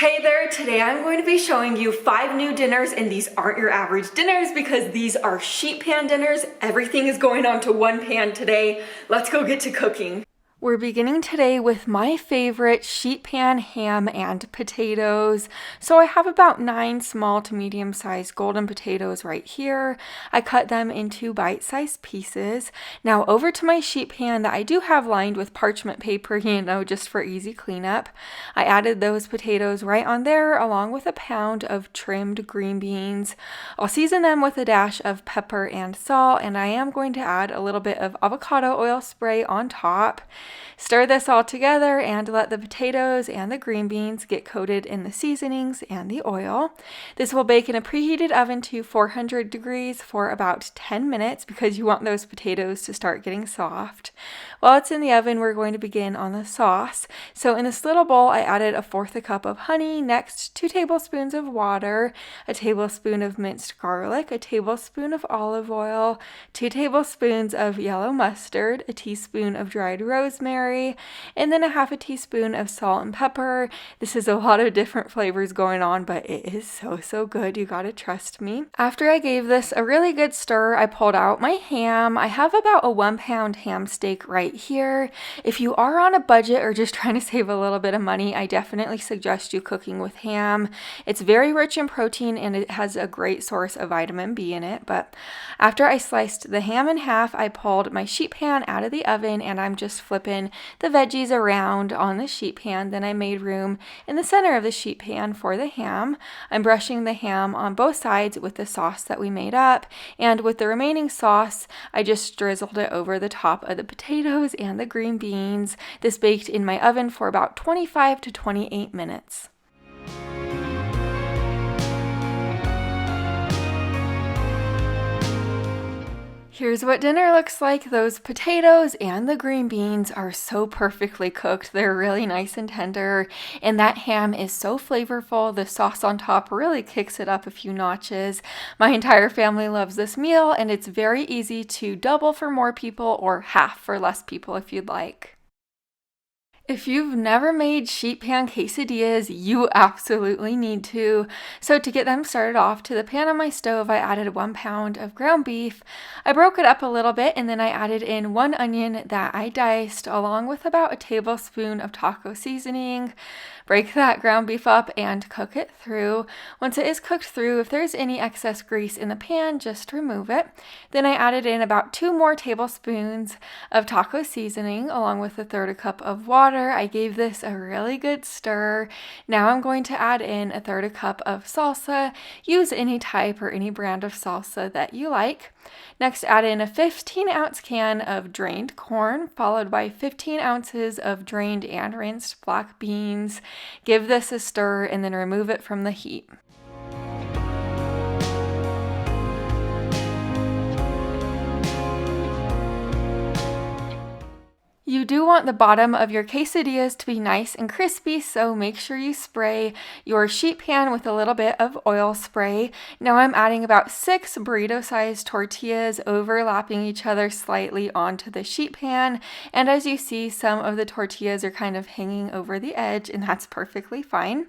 Hey there, today I'm going to be showing you 5 new dinners, and these aren't your average dinners because these are sheet pan dinners. Everything is going onto one pan today. Let's go get to cooking. We're beginning today with my favorite sheet pan ham and potatoes. So I have about 9 small to medium sized golden potatoes right here. I cut them into bite-sized pieces. Now over to my sheet pan that I do have lined with parchment paper, just for easy cleanup. I added those potatoes right on there along with a pound of trimmed green beans. I'll season them with a dash of pepper and salt, and I am going to add a little bit of avocado oil spray on top. Stir this all together and let the potatoes and the green beans get coated in the seasonings and the oil. This will bake in a preheated oven to 400 degrees for about 10 minutes because you want those potatoes to start getting soft. While it's in the oven, we're going to begin on the sauce. So in this little bowl, I added 1/4 cup of honey, next 2 tablespoons of water, a tablespoon of minced garlic, a tablespoon of olive oil, 2 tablespoons of yellow mustard, a teaspoon of dried rosemary, and then 1/2 teaspoon of salt and pepper. This is a lot of different flavors going on, but it is so good. You gotta trust me. After I gave this a really good stir, I pulled out my ham. I have about a 1-pound ham steak right here. If you are on a budget or just trying to save a little bit of money, I definitely suggest you cooking with ham. It's very rich in protein and it has a great source of vitamin B in it. But after I sliced the ham in half, I pulled my sheet pan out of the oven and I'm just flipping the veggies around on the sheet pan. Then I made room in the center of the sheet pan for the ham. I'm brushing the ham on both sides with the sauce that we made up, and with the remaining sauce, I just drizzled it over the top of the potatoes and the green beans. This baked in my oven for about 25 to 28 minutes. Here's what dinner looks like. Those potatoes and the green beans are so perfectly cooked. They're really nice and tender, and that ham is so flavorful. The sauce on top really kicks it up a few notches. My entire family loves this meal, and it's very easy to double for more people or half for less people if you'd like. If you've never made sheet pan quesadillas, you absolutely need to. So to get them started off, to the pan on my stove, I added 1 pound of ground beef. I broke it up a little bit and then I added in 1 onion that I diced along with about a tablespoon of taco seasoning. Break that ground beef up and cook it through. Once it is cooked through, if there's any excess grease in the pan, just remove it. Then I added in about 2 more tablespoons of taco seasoning along with 1/3 cup of water. I gave this a really good stir. Now I'm going to add in 1/3 cup of salsa. Use any type or any brand of salsa that you like. Next, add in a 15-ounce can of drained corn, followed by 15 ounces of drained and rinsed black beans. Give this a stir and then remove it from the heat. You do want the bottom of your quesadillas to be nice and crispy, so make sure you spray your sheet pan with a little bit of oil spray. Now I'm adding about 6 burrito-sized tortillas overlapping each other slightly onto the sheet pan, and as you see, some of the tortillas are kind of hanging over the edge, and that's perfectly fine.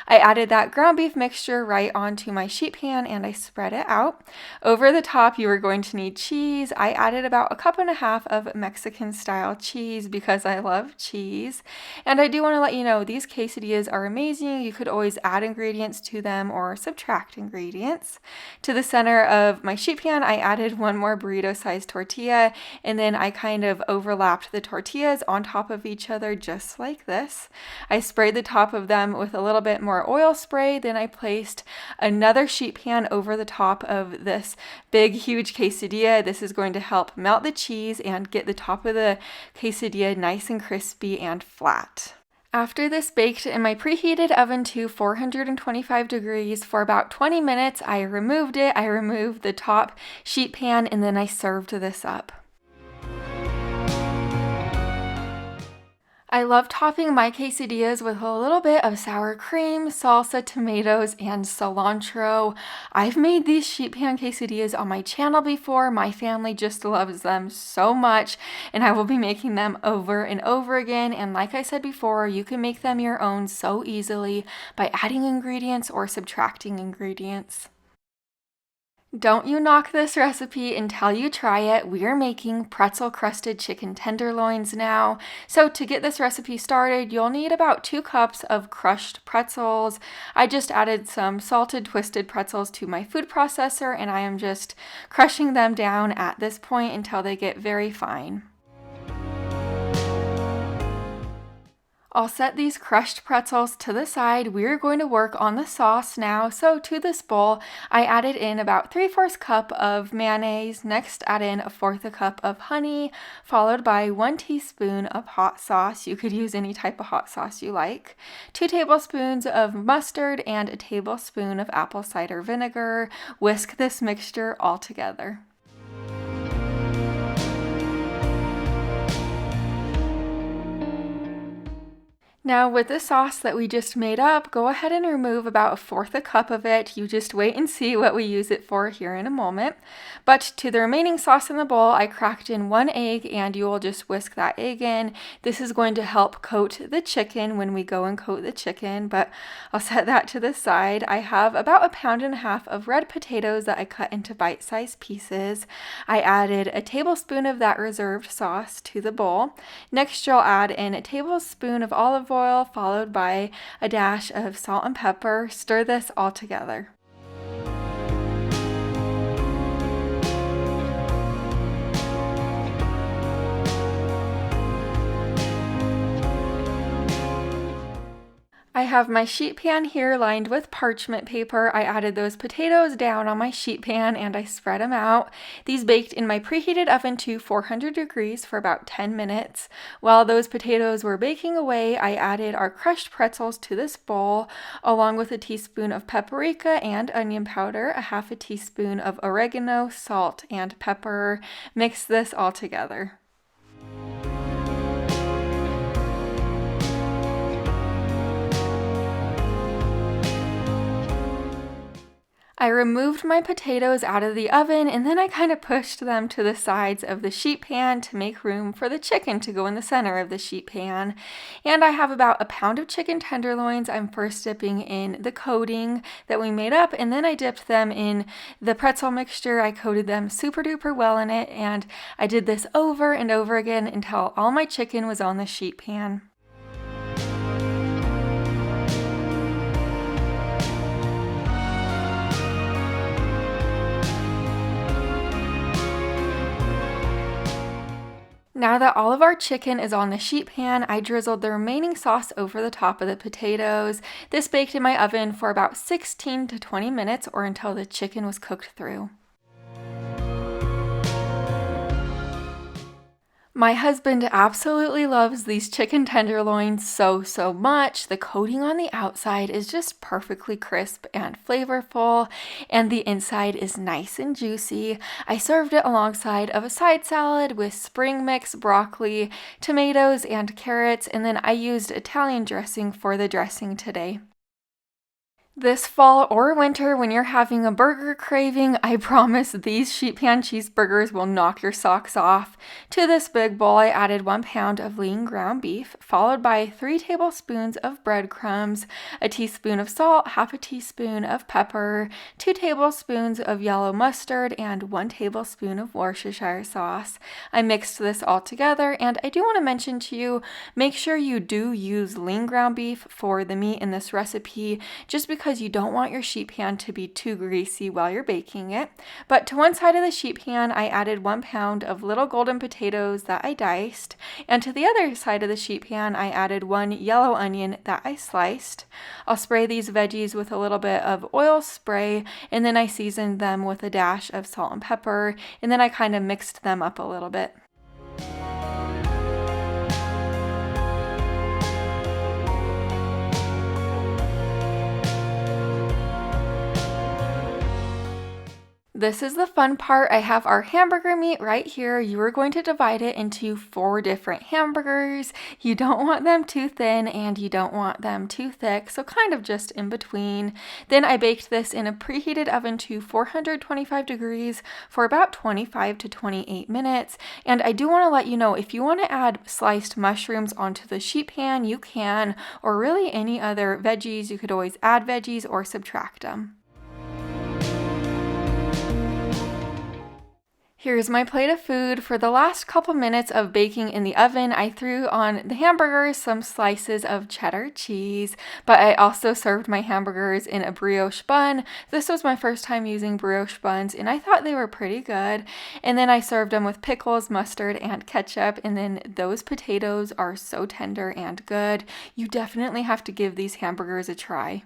I added that ground beef mixture right onto my sheet pan and I spread it out. Over the top, you are going to need cheese. I added about 1.5 cups of Mexican-style cheese because I love cheese. And I do want to let you know these quesadillas are amazing. You could always add ingredients to them or subtract ingredients. To the center of my sheet pan, I added 1 more burrito-sized tortilla, and then I kind of overlapped the tortillas on top of each other just like this. I sprayed the top of them with a little bit more oil spray. Then I placed another sheet pan over the top of this big, huge quesadilla. This is going to help melt the cheese and get the top of the quesadilla nice and crispy and flat. After this baked in my preheated oven to 425 degrees for about 20 minutes, I removed it. I removed the top sheet pan and then I served this up. I love topping my quesadillas with a little bit of sour cream, salsa, tomatoes, and cilantro. I've made these sheet pan quesadillas on my channel before. My family just loves them so much, and I will be making them over and over again. And like I said before, you can make them your own so easily by adding ingredients or subtracting ingredients. Don't you knock this recipe until you try it. We are making pretzel crusted chicken tenderloins now. So to get this recipe started, you'll need about 2 cups of crushed pretzels. I just added some salted twisted pretzels to my food processor, and I am just crushing them down at this point until they get very fine. I'll set these crushed pretzels to the side. We're going to work on the sauce now. So to this bowl, I added in about 3/4 cup of mayonnaise. Next, add in 1/4 cup of honey, followed by 1 teaspoon of hot sauce. You could use any type of hot sauce you like. 2 tablespoons of mustard and a tablespoon of apple cider vinegar. Whisk this mixture all together. Now with the sauce that we just made up, go ahead and remove about 1/4 cup of it. You just wait and see what we use it for here in a moment. But to the remaining sauce in the bowl, I cracked in 1 egg, and you will just whisk that egg in. This is going to help coat the chicken when we go and coat the chicken, but I'll set that to the side. I have about 1.5 pounds of red potatoes that I cut into bite-sized pieces. I added a tablespoon of that reserved sauce to the bowl. Next, you'll add in a tablespoon of olive oil, followed by a dash of salt and pepper. Stir this all together. I have my sheet pan here lined with parchment paper. I added those potatoes down on my sheet pan and I spread them out. These baked in my preheated oven to 400 degrees for about 10 minutes. While those potatoes were baking away, I added our crushed pretzels to this bowl, along with a teaspoon of paprika and onion powder, a 1/2 teaspoon of oregano, salt, and pepper. Mix this all together. I removed my potatoes out of the oven, and then I kind of pushed them to the sides of the sheet pan to make room for the chicken to go in the center of the sheet pan. And I have about 1 pound of chicken tenderloins. I'm first dipping in the coating that we made up, and then I dipped them in the pretzel mixture. I coated them super duper well in it, and I did this over and over again until all my chicken was on the sheet pan. Now that all of our chicken is on the sheet pan, I drizzled the remaining sauce over the top of the potatoes. This baked in my oven for about 16 to 20 minutes or until the chicken was cooked through. My husband absolutely loves these chicken tenderloins so much. The coating on the outside is just perfectly crisp and flavorful, and the inside is nice and juicy. I served it alongside of a side salad with spring mix, broccoli, tomatoes, and carrots, and then I used Italian dressing for the dressing today. This fall or winter, when you're having a burger craving, I promise these sheet pan cheeseburgers will knock your socks off. To this big bowl, I added 1 pound of lean ground beef, followed by 3 tablespoons of breadcrumbs, a teaspoon of salt, 1/2 teaspoon of pepper, 2 tablespoons of yellow mustard, and 1 tablespoon of Worcestershire sauce. I mixed this all together, and I do want to mention to you, make sure you do use lean ground beef for the meat in this recipe, just because you don't want your sheet pan to be too greasy while you're baking it. But to one side of the sheet pan, I added 1 pound of little golden potatoes that I diced, and to the other side of the sheet pan, I added 1 yellow onion that I sliced. I'll spray these veggies with a little bit of oil spray, and then I seasoned them with a dash of salt and pepper, and then I kind of mixed them up a little bit. This is the fun part. I have our hamburger meat right here. You are going to divide it into 4 different hamburgers. You don't want them too thin and you don't want them too thick, so kind of just in between. Then I baked this in a preheated oven to 425 degrees for about 25 to 28 minutes. And I do want to let you know, if you want to add sliced mushrooms onto the sheet pan, you can, or really any other veggies. You could always add veggies or subtract them. Here's my plate of food. For the last couple minutes of baking in the oven, I threw on the hamburgers some slices of cheddar cheese, but I also served my hamburgers in a brioche bun. This was my first time using brioche buns, and I thought they were pretty good. And then I served them with pickles, mustard, and ketchup, and then those potatoes are so tender and good. You definitely have to give these hamburgers a try.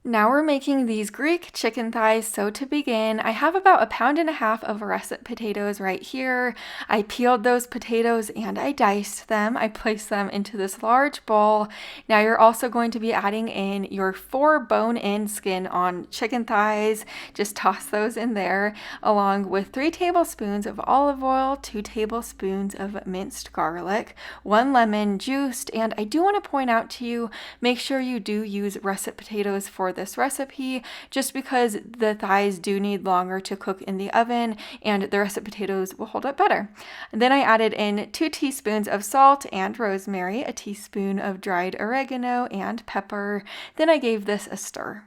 Now we're making these Greek chicken thighs, so to begin, I have about 1.5 pounds of russet potatoes right here. I peeled those potatoes and I diced them. I placed them into this large bowl. Now you're also going to be adding in your 4 bone-in skin-on chicken thighs. Just toss those in there, along with 3 tablespoons of olive oil, 2 tablespoons of minced garlic, 1 lemon juiced, and I do want to point out to you, make sure you do use russet potatoes for this recipe, just because the thighs do need longer to cook in the oven and the russet potatoes will hold up better. And then I added in 2 teaspoons of salt and rosemary, a teaspoon of dried oregano and pepper. Then I gave this a stir.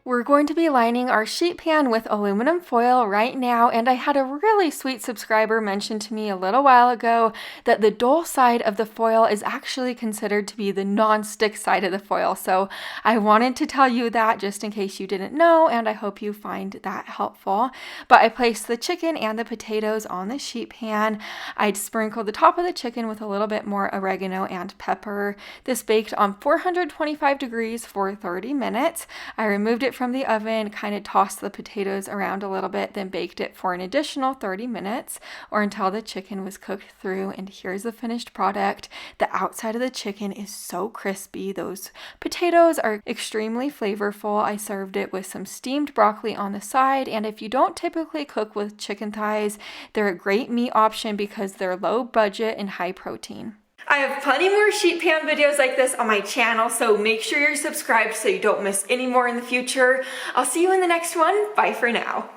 We're going to be lining our sheet pan with aluminum foil right now, and I had a really sweet subscriber mention to me a little while ago that the dull side of the foil is actually considered to be the non-stick side of the foil, so I wanted to tell you that just in case you didn't know, and I hope you find that helpful. But I placed the chicken and the potatoes on the sheet pan. I'd sprinkled the top of the chicken with a little bit more oregano and pepper. This baked on 425 degrees for 30 minutes. I removed it from the oven, kind of tossed the potatoes around a little bit, then baked it for an additional 30 minutes or until the chicken was cooked through. And here's the finished product. The outside of the chicken is so crispy. Those potatoes are extremely flavorful. I served it with some steamed broccoli on the side, and if you don't typically cook with chicken thighs, they're a great meat option because they're low budget and high protein. I have plenty more sheet pan videos like this on my channel, so make sure you're subscribed so you don't miss any more in the future. I'll see you in the next one. Bye for now.